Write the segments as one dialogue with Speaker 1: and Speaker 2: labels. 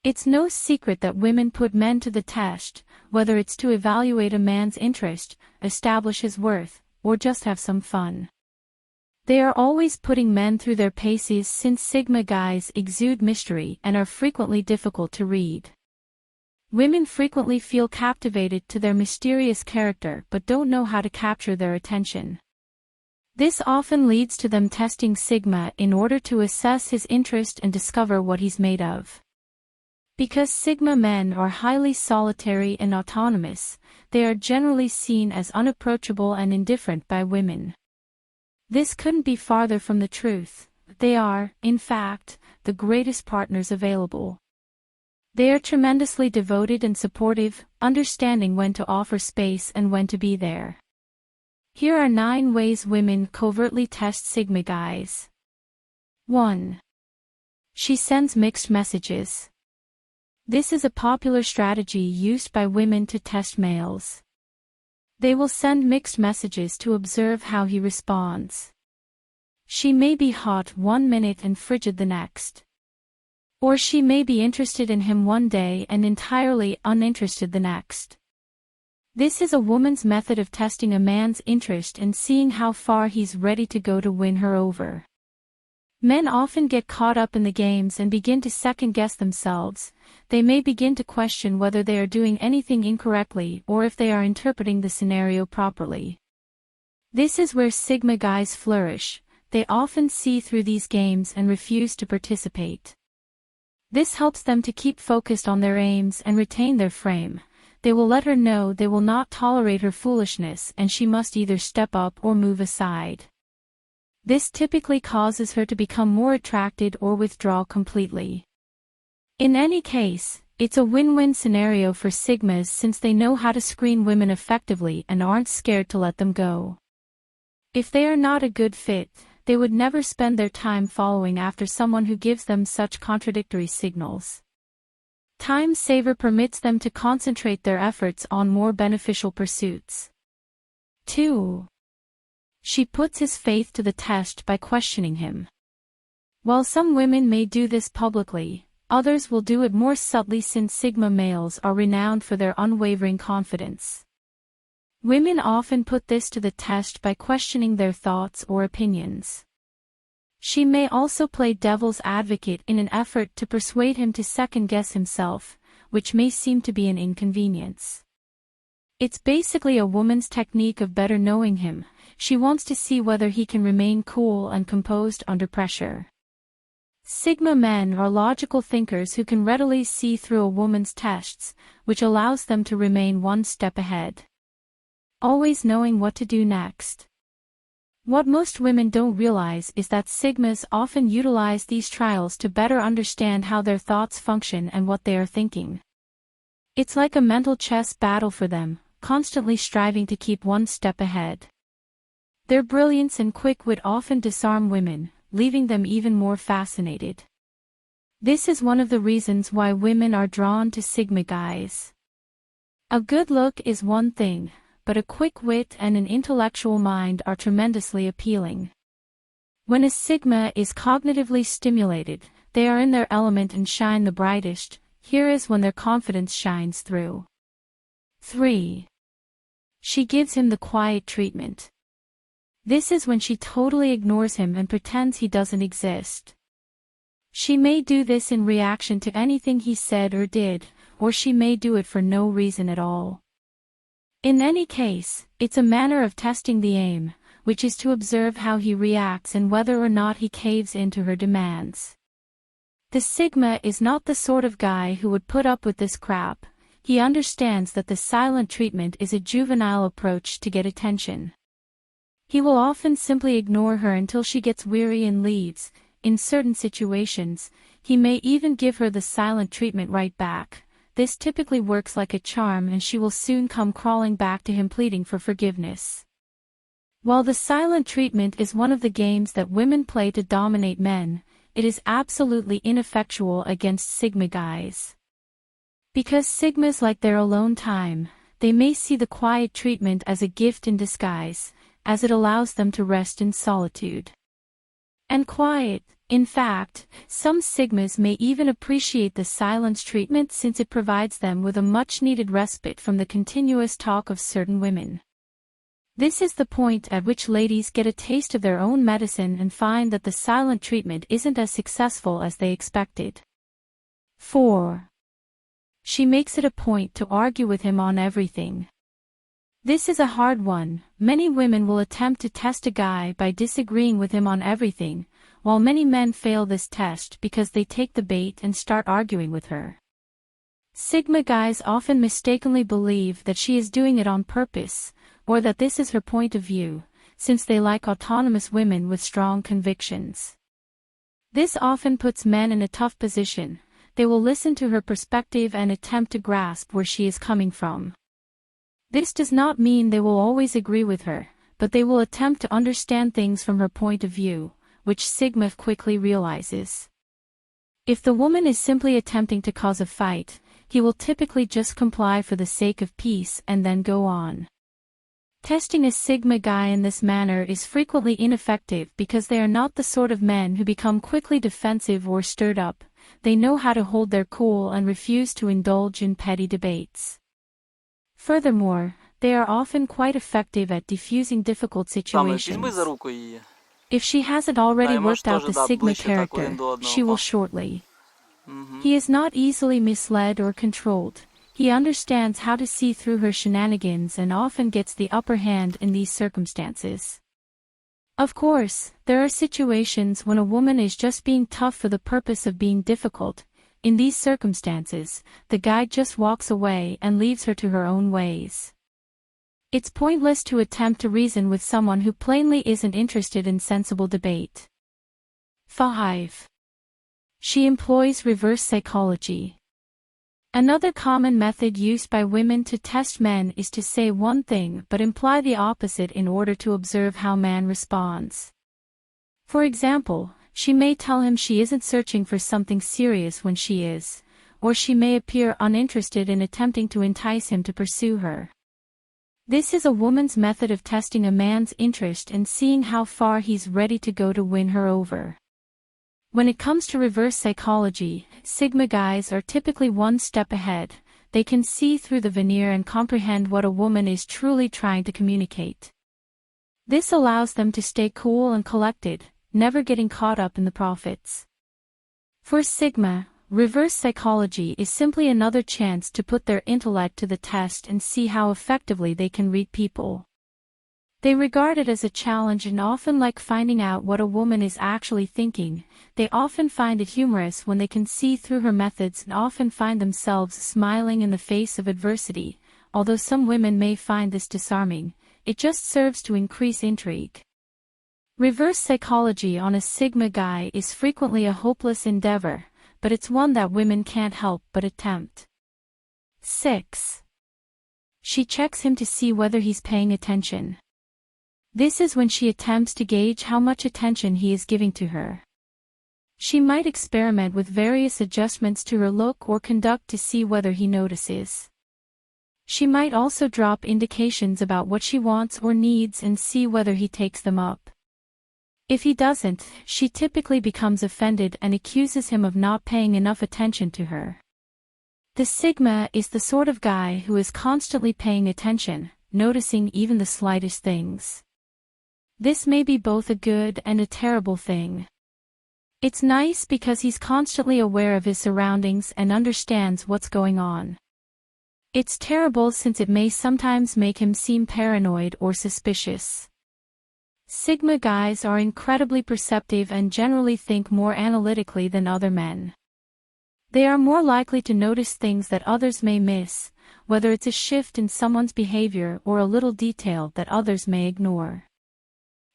Speaker 1: It's no secret that women put men to the test, whether it's to evaluate a man's interest, establish his worth, or just have some fun. They are always putting men through their paces since Sigma guys exude mystery and are frequently difficult to read. Women frequently feel captivated to their mysterious character but don't know how to capture their attention. This often leads to them testing Sigma in order to assess his interest and discover what he's made of. Because Sigma men are highly solitary and autonomous, they are generally seen as unapproachable and indifferent by women. This couldn't be farther from the truth. They are, in fact, the greatest partners available. They are tremendously devoted and supportive, understanding when to offer space and when to be there. Here are 9 ways women covertly test Sigma guys. 1. She sends mixed messages. This is a popular strategy used by women to test males. They will send mixed messages to observe how he responds. She may be hot one minute and frigid the next. Or she may be interested in him one day and entirely uninterested the next. This is a woman's method of testing a man's interest and seeing how far he's ready to go to win her over. Men often get caught up in the games and begin to second-guess themselves. They may begin to question whether they are doing anything incorrectly or if they are interpreting the scenario properly. This is where Sigma guys flourish. They often see through these games and refuse to participate. This helps them to keep focused on their aims and retain their frame. They will let her know they will not tolerate her foolishness and she must either step up or move aside. This typically causes her to become more attracted or withdraw completely. In any case, it's a win-win scenario for Sigmas since they know how to screen women effectively and aren't scared to let them go. If they are not a good fit, they would never spend their time following after someone who gives them such contradictory signals. Time saver permits them to concentrate their efforts on more beneficial pursuits. 2. She puts his faith to the test by questioning him. While some women may do this publicly, others will do it more subtly since Sigma males are renowned for their unwavering confidence. Women often put this to the test by questioning their thoughts or opinions. She may also play devil's advocate in an effort to persuade him to second-guess himself, which may seem to be an inconvenience. It's basically a woman's technique of better knowing him. She wants to see whether he can remain cool and composed under pressure. Sigma men are logical thinkers who can readily see through a woman's tests, which allows them to remain one step ahead. Always knowing what to do next. What most women don't realize is that Sigmas often utilize these trials to better understand how their thoughts function and what they are thinking. It's like a mental chess battle for them, constantly striving to keep one step ahead. Their brilliance and quick wit often disarm women, leaving them even more fascinated. This is one of the reasons why women are drawn to Sigma guys. A good look is one thing, but a quick wit and an intellectual mind are tremendously appealing. When a Sigma is cognitively stimulated, they are in their element and shine the brightest. Here is when their confidence shines through. 3. She gives him the quiet treatment. This is when she totally ignores him and pretends he doesn't exist. She may do this in reaction to anything he said or did, or she may do it for no reason at all. In any case, it's a manner of testing the aim, which is to observe how he reacts and whether or not he caves into her demands. The Sigma is not the sort of guy who would put up with this crap. He understands that the silent treatment is a juvenile approach to get attention. He will often simply ignore her until she gets weary and leaves. In certain situations, he may even give her the silent treatment right back. This typically works like a charm and she will soon come crawling back to him pleading for forgiveness. While the silent treatment is one of the games that women play to dominate men, it is absolutely ineffectual against Sigma guys. Because Sigmas like their alone time, they may see the quiet treatment as a gift in disguise, as it allows them to rest in solitude. And quiet, In fact, some Sigmas may even appreciate the silence treatment since it provides them with a much-needed respite from the continuous talk of certain women. This is the point at which ladies get a taste of their own medicine and find that the silent treatment isn't as successful as they expected. 4. She makes it a point to argue with him on everything. This is a hard one. Many women will attempt to test a guy by disagreeing with him on everything, while many men fail this test because they take the bait and start arguing with her. Sigma guys often mistakenly believe that she is doing it on purpose, or that this is her point of view, since they like autonomous women with strong convictions. This often puts men in a tough position. They will listen to her perspective and attempt to grasp where she is coming from. This does not mean they will always agree with her, but they will attempt to understand things from her point of view, which Sigma quickly realizes. If the woman is simply attempting to cause a fight, he will typically just comply for the sake of peace and then go on. Testing a Sigma guy in this manner is frequently ineffective because they are not the sort of men who become quickly defensive or stirred up. They know how to hold their cool and refuse to indulge in petty debates. Furthermore, they are often quite effective at diffusing difficult situations. If she hasn't already worked out the Sigma character, she will shortly. He is not easily misled or controlled. He understands how to see through her shenanigans and often gets the upper hand in these circumstances. Of course, there are situations when a woman is just being tough for the purpose of being difficult. In these circumstances, the guy just walks away and leaves her to her own ways. It's pointless to attempt to reason with someone who plainly isn't interested in sensible debate. 5. She employs reverse psychology. Another common method used by women to test men is to say one thing but imply the opposite in order to observe how man responds. For example, she may tell him she isn't searching for something serious when she is, or she may appear uninterested in attempting to entice him to pursue her. This is a woman's method of testing a man's interest and seeing how far he's ready to go to win her over. When it comes to reverse psychology, Sigma guys are typically one step ahead. They can see through the veneer and comprehend what a woman is truly trying to communicate. This allows them to stay cool and collected, never getting caught up in the profits. For Sigma, reverse psychology is simply another chance to put their intellect to the test and see how effectively they can read people. They regard it as a challenge and often like finding out what a woman is actually thinking. They often find it humorous when they can see through her methods and often find themselves smiling in the face of adversity. Although some women may find this disarming, it just serves to increase intrigue. Reverse psychology on a Sigma guy is frequently a hopeless endeavor, but it's one that women can't help but attempt. 6. She checks him to see whether he's paying attention. This is when she attempts to gauge how much attention he is giving to her. She might experiment with various adjustments to her look or conduct to see whether he notices. She might also drop indications about what she wants or needs and see whether he takes them up. If he doesn't, she typically becomes offended and accuses him of not paying enough attention to her. The Sigma is the sort of guy who is constantly paying attention, noticing even the slightest things. This may be both a good and a terrible thing. It's nice because he's constantly aware of his surroundings and understands what's going on. It's terrible since it may sometimes make him seem paranoid or suspicious. Sigma guys are incredibly perceptive and generally think more analytically than other men. They are more likely to notice things that others may miss, whether it's a shift in someone's behavior or a little detail that others may ignore.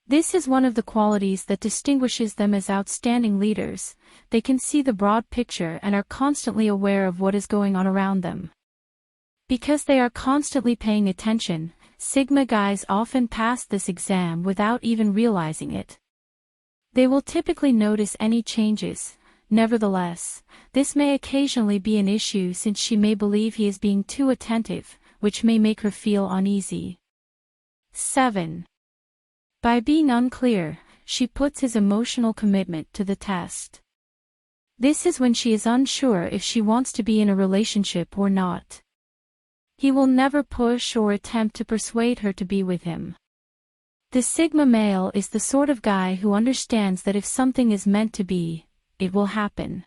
Speaker 1: This is one of the qualities that distinguishes them as outstanding leaders. They can see the broad picture and are constantly aware of what is going on around them. Because they are constantly paying attention, Sigma guys often pass this exam without even realizing it. They will typically notice any changes. Nevertheless, this may occasionally be an issue since she may believe he is being too attentive, which may make her feel uneasy. 7. By being unclear, she puts his emotional commitment to the test. This is when she is unsure if she wants to be in a relationship or not. He will never push or attempt to persuade her to be with him. The Sigma male is the sort of guy who understands that if something is meant to be, it will happen.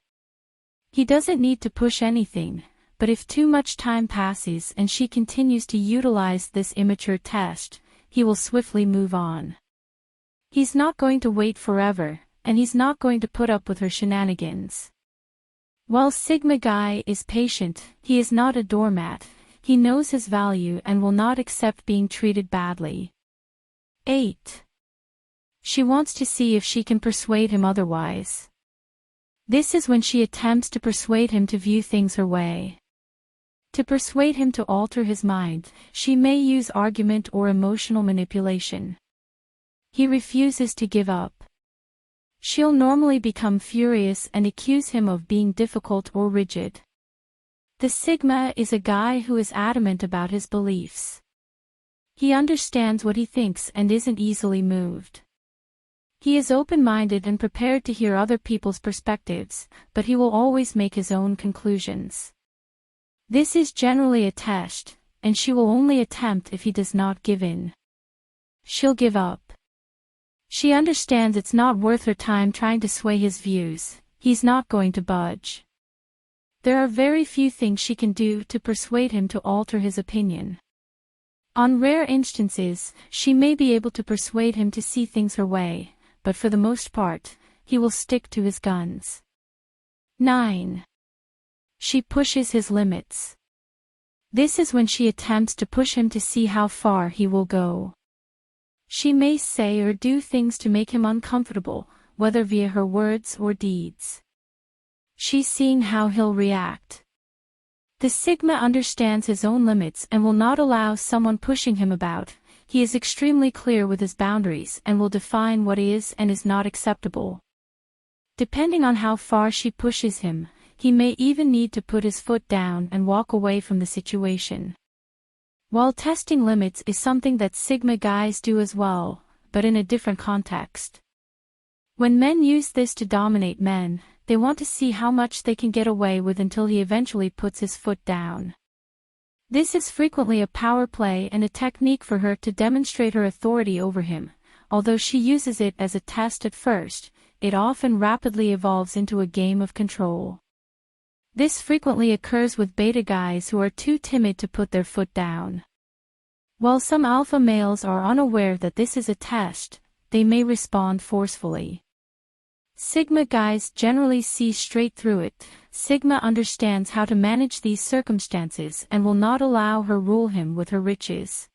Speaker 1: He doesn't need to push anything, but if too much time passes and she continues to utilize this immature test, he will swiftly move on. He's not going to wait forever, and he's not going to put up with her shenanigans. While Sigma guy is patient, he is not a doormat. He knows his value and will not accept being treated badly. 8. She wants to see if she can persuade him otherwise. This is when she attempts to persuade him to view things her way. To persuade him to alter his mind, she may use argument or emotional manipulation. He refuses to give up. She'll normally become furious and accuse him of being difficult or rigid. The Sigma is a guy who is adamant about his beliefs. He understands what he thinks and isn't easily moved. He is open-minded and prepared to hear other people's perspectives, but he will always make his own conclusions. This is generally a test, and she will only attempt if he does not give in. She'll give up. She understands it's not worth her time trying to sway his views. He's not going to budge. There are very few things she can do to persuade him to alter his opinion. On rare instances, she may be able to persuade him to see things her way, but for the most part, he will stick to his guns. 9. She pushes his limits. This is when she attempts to push him to see how far he will go. She may say or do things to make him uncomfortable, whether via her words or deeds. She's seeing how he'll react. The Sigma understands his own limits and will not allow someone pushing him about. He is extremely clear with his boundaries and will define what is and is not acceptable. Depending on how far she pushes him, he may even need to put his foot down and walk away from the situation. While testing limits is something that Sigma guys do as well, but in a different context. When men use this to dominate men, they want to see how much they can get away with until he eventually puts his foot down. This is frequently a power play and a technique for her to demonstrate her authority over him. Although she uses it as a test at first, it often rapidly evolves into a game of control. This frequently occurs with beta guys who are too timid to put their foot down. While some alpha males are unaware that this is a test, they may respond forcefully. Sigma guys generally see straight through it. Sigma understands how to manage these circumstances and will not allow her rule him with her riches.